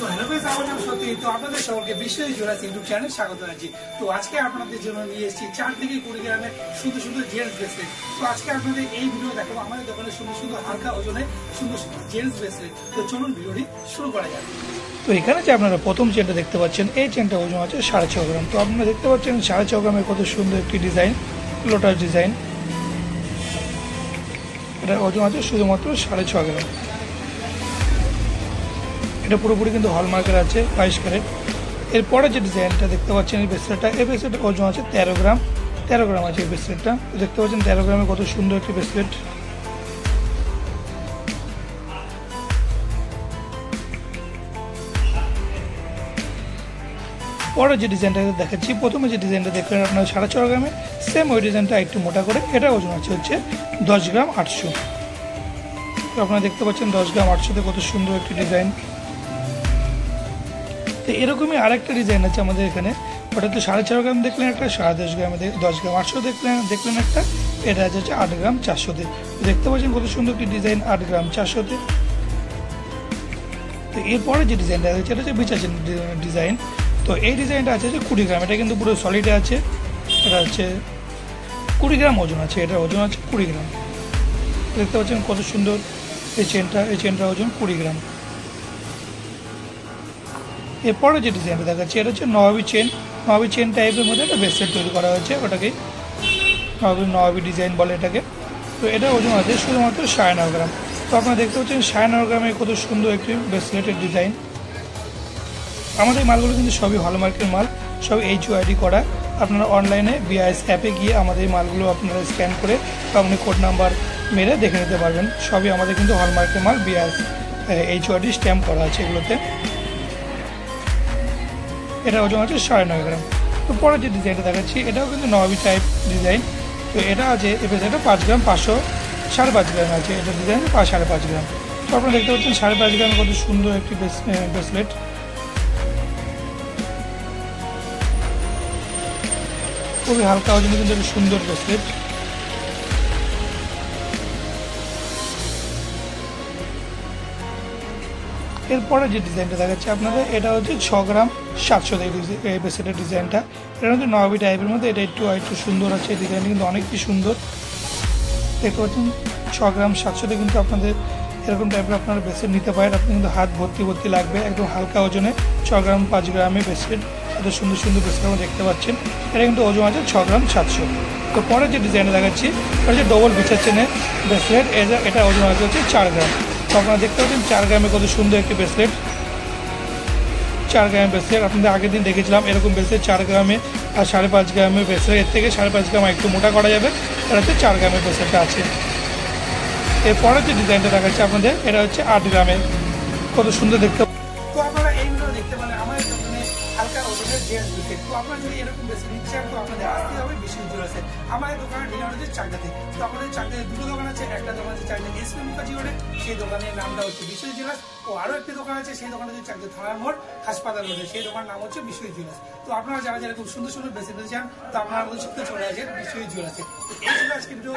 Hello guys, আমার নাম সত্যি। তো আপনাদের সকলকে বিশ্বজিৎ জুয়েলার্স ইউটিউব চ্যানেলে স্বাগত জানাচ্ছি। তো আজকে আপনাদের জন্য নিয়ে এসেছি 4 থেকে 20 গ্রামের সুন্দর সুন্দর জেন্টস ব্রেসলেট। তো আজকে আপনাদের এই ভিডিও দেখাবো আমাদের দোকানে সুন্দর সুন্দর হালকা ওজনে সুন্দর সুন্দর জেন্টস ব্রেসলেট। তো চলুন ভিডিওটি শুরু করা যাক। তো এখানে যে আপনারা প্রথম চেনটা দেখতে পাচ্ছেন, এই চেনটা ওজন আছে 6.5 গ্রাম। তো আপনারা দেখতে পাচ্ছেন 6.5 গ্রামের কত সুন্দর একটি ডিজাইন, লোটাস ডিজাইন। এটা ওজন আছে শুধুমাত্র 6.5 গ্রাম। এটা পুরোপুরি কিন্তু হলমার্কের আছে, 22 ক্যারেট। এরপরে যে ডিজাইনটা দেখতে পাচ্ছেন এই ব্রেসলেটটা, এই ব্রেসলেটের ওজন আছে 13 গ্রাম। 13 গ্রাম আছে এই ব্রেসলেটটা। দেখতে পাচ্ছেন 13 গ্রামে কত সুন্দর একটি ব্রেসলেট। পরে যে ডিজাইনটা দেখাচ্ছি, প্রথমে যে ডিজাইনটা দেখলেন আপনার 6.5 গ্রামে, সেম ওই ডিজাইনটা একটু মোটা করে। এটা ওজন আছে হচ্ছে 10 গ্রাম 800। তো আপনারা দেখতে পাচ্ছেন 10 গ্রাম 800তে কত সুন্দর একটি ডিজাইন। তো এরকমই আরেকটা ডিজাইন আছে আমাদের এখানে। ওটা তো 6.5 গ্রাম দেখলেন একটা, 10.5 গ্রামে 10 গ্রাম 800 দেখলেন একটা। এটা আছে 8 গ্রাম 400তে। দেখতে পাচ্ছেন কত সুন্দর একটি ডিজাইন 8 গ্রাম 400তে। তো এরপরে যে ডিজাইনটা আছে এটা হচ্ছে বিচাচেন ডিজাইন। তো এই ডিজাইনটা আছে 20 গ্রাম। এটা কিন্তু পুরো সলিডে আছে। এটা হচ্ছে 20 গ্রাম ওজন আছে। এটা ওজন আছে 20 গ্রাম। দেখতে পাচ্ছেন কত সুন্দর এই চেনটা ওজন 20 গ্রাম। এরপরে যে ডিজাইনটা দেখাচ্ছি এটা হচ্ছে নবাবী চেন টাইপের মধ্যে একটা ব্রেসলেট তৈরি করা হয়েছে। ওটাকে নবাবী ডিজাইন বলে এটাকে। তো এটা ওজন আছে শুধুমাত্র 9.5 গ্রাম। তো আপনারা দেখতে পাচ্ছেন 9.5 গ্রামে কত সুন্দর একটি ব্রেসলেটের ডিজাইন। আমাদের মালগুলো কিন্তু সবই হলমার্কের মাল, সব HUID করা। আপনারা অনলাইনে BIS অ্যাপে গিয়ে আমাদের মালগুলো আপনারা স্ক্যান করে আপনি কোড নাম্বার মেরে দেখে নিতে পারবেন। সবই আমাদের কিন্তু হলমার্কের মাল, BIS HUID স্ট্যাম্প করা আছে এগুলোতে। এটা ওজন আছে 9.5 গ্রাম। তো পরে যে ডিজাইনটা দেখাচ্ছি এটাও কিন্তু নবাবী টাইপ ডিজাইন। তো এটা আছে এটা 5 গ্রাম 500, 5.5 গ্রাম আছে এটা ডিজাইন, 5.5 গ্রাম। তো আপনারা দেখতে পাচ্ছেন 5.5 গ্রাম কত সুন্দর একটি ব্রেসলেট। খুবই হালকা ওজনে কিন্তু একটা সুন্দর ব্রেসলেট। এরপরে যে ডিজাইনটা দেখাচ্ছে আপনাদের এটা হচ্ছে 6 গ্রাম 700 এই ব্রেসলেটের ডিজাইনটা। এটা হচ্ছে নবাবী টাইপের মধ্যে। এটা একটু সুন্দর আছে, এই ডিজাইনটা কিন্তু অনেকটি সুন্দর। দেখতে পাচ্ছেন 6 গ্রাম 700তে কিন্তু আপনাদের এরকম টাইপের আপনারা ব্রেসলেট নিতে পারেন। আপনি কিন্তু হাত ভর্তি লাগবে, একদম হালকা ওজনে 6 গ্রাম 5 গ্রামে ব্রেসলেট। এত সুন্দর সুন্দর ব্রেসলেট আমরা দেখতে পাচ্ছেন। এটা কিন্তু ওজন আছে 6 গ্রাম 700। তো পরে যে ডিজাইনটা দেখাচ্ছি এটা হচ্ছে ডবল বিচার চেনের ব্রেসলেট। এটা ওজন আছে হচ্ছে 4 গ্রাম। তো আপনারা দেখতে পাচ্ছেন 4 গ্রামে কত সুন্দর একটি ব্রেসলেট। 4 গ্রামের ব্রেসলেট আপনাদের আগের দিন দেখেছিলাম এরকম ব্রেসলেট 4 গ্রামে আর 5.5 গ্রামের ব্রেসলেট। এর থেকে 5.5 গ্রাম একটু মোটা করা যাবে। এটা হচ্ছে 4 গ্রামের ব্রেসলেটটা আছে। এরপরে যে ডিজাইনটা দেখাচ্ছে আপনাদের এটা হচ্ছে 8 গ্রামের। কত সুন্দর দেখতে। তো আপনারা এইগুলো দেখতে পারেন আমাদের দোকানে হালকা ওজনের জেন্টস ব্রেসলেট। তো আপনারা যদি এরকম ব্রেসলেট নিতে চান তো আপনাদের আসতে হবে বিশ্বজিৎ জুয়েলার্সে। আমাদের দোকানের ঠিকানা হচ্ছে চাকদাতে। তো আমাদের চাকদাতে দুটো দোকান আছে। একটা দোকান আছে চাকদা SP মুখার্জি রোডে, সেই দোকানের নামটা হচ্ছে বিশ্বজিৎ জুয়েলার্স। ও আরও একটি দোকান আছে, সেই দোকানে হচ্ছে চাকদা থানার মোড় হাসপাতাল রোডে, সেই দোকানের নাম হচ্ছে বিশ্বজিৎ জুয়েলার্স। তো আপনারা যারা যারা খুব সুন্দর সুন্দর ব্রেসলেট নিতে চান তো আপনারা আমাদের সাথে চলে আসেন বিশ্বজিৎ জুয়েলার্সে। তো এই ছিল আজকে ভিডিও।